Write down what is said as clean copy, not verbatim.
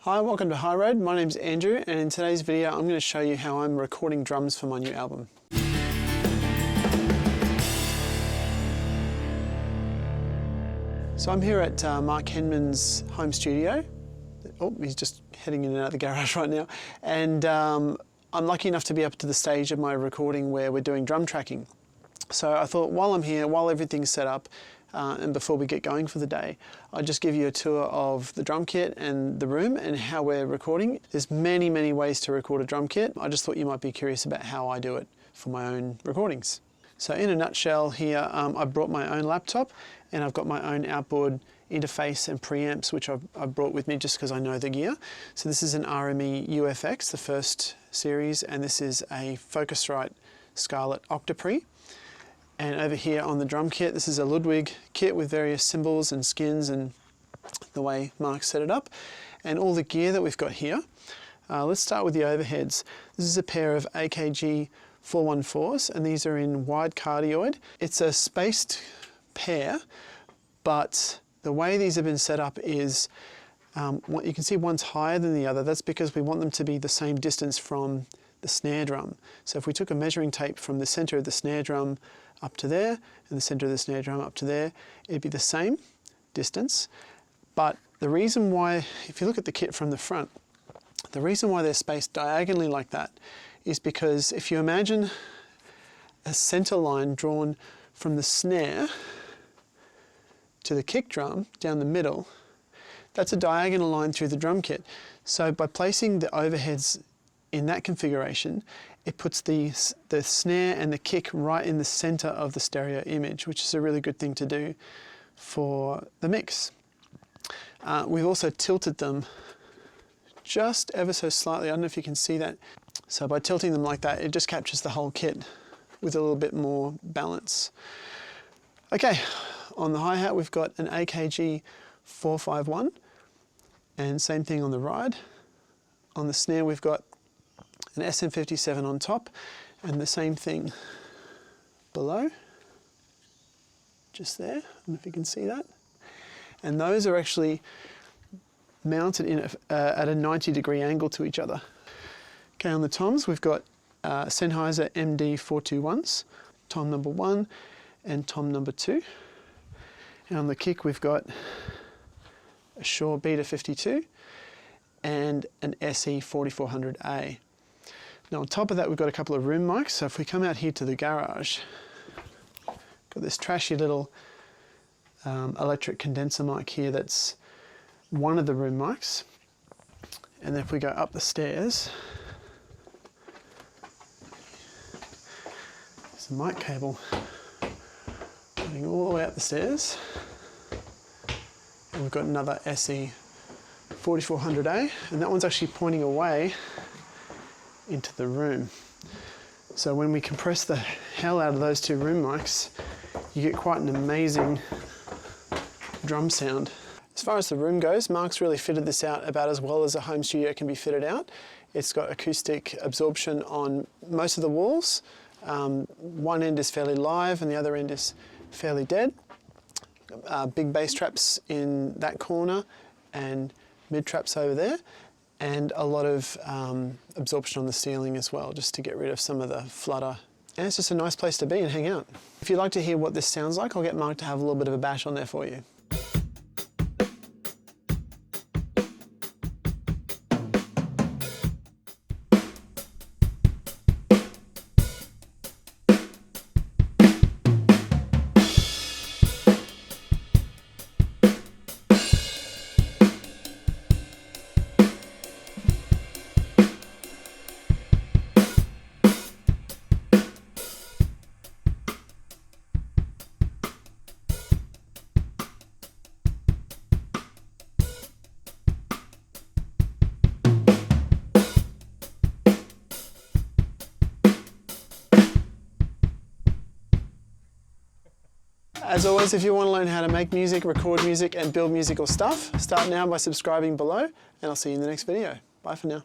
Hi, welcome to High Road. My name's Andrew, and in today's video I'm going to show you how I'm recording drums for my new album. So I'm here at Mark Henman's home studio. Oh, he's just heading in and out of the garage right now. And I'm lucky enough to be up to the stage of my recording where we're doing drum tracking. So I thought while I'm here, while everything's set up, and before we get going for the day, I'll just give you a tour of the drum kit and the room and how we're recording. There's many ways to record a drum kit. I just thought you might be curious about how I do it for my own recordings. So in a nutshell here, I brought my own laptop and I've got my own outboard interface and preamps, which I've brought with me just because I know the gear. So this is an RME UFX, the first series, and this is a Focusrite Scarlett Octapre. And over here on the drum kit, this is a Ludwig kit with various cymbals and skins and the way Mark set it up. And all the gear that we've got here. Let's start with the overheads. This is a pair of AKG 414s, and these are in wide cardioid. It's a spaced pair, but the way these have been set up is, you can see one's higher than the other. That's because we want them to be the same distance from the snare drum. So if we took a measuring tape from the center of the snare drum up to there, and the center of the snare drum up to there, it'd be the same distance. But the reason why, if you look at the kit from the front, the reason why they're spaced diagonally like that is because if you imagine a center line drawn from the snare to the kick drum down the middle, that's a diagonal line through the drum kit. So by placing the overheads in that configuration, it puts the snare and the kick right in the center of the stereo image, which is a really good thing to do for the mix. We've also tilted them just ever so slightly. I don't know if you can see that. So by tilting them like that, it just captures the whole kit with a little bit more balance. Okay, on the hi-hat we've got an AKG 451, and same thing on the ride. On the snare we've got an SM57 on top, and the same thing below, just there. I don't know if you can see that. And those are actually mounted in at a 90-degree angle to each other. Okay, on the toms we've got Sennheiser MD421s, tom number 1 and tom number 2. And on the kick we've got a Shure Beta 52 and an SE 4400A. Now on top of that we've got a couple of room mics. So if we come out here to the garage, got this trashy little electric condenser mic here that's one of the room mics. And then if we go up the stairs, there's a mic cable running all the way up the stairs. And we've got another SE 4400A, and that one's actually pointing away into the room. So when we compress the hell out of those two room mics, you get quite an amazing drum sound. As far as the room goes, Mark's really fitted this out about as well as a home studio can be fitted out. It's got acoustic absorption on most of the walls. One end is fairly live and the other end is fairly dead. Big bass traps in that corner and mid traps over there, and a lot of absorption on the ceiling as well, just to get rid of some of the flutter. And it's just a nice place to be and hang out. If you'd like to hear what this sounds like, I'll get Mark to have a little bit of a bash on there for you. As always, if you want to learn how to make music, record music, and build musical stuff, start now by subscribing below, and I'll see you in the next video. Bye for now.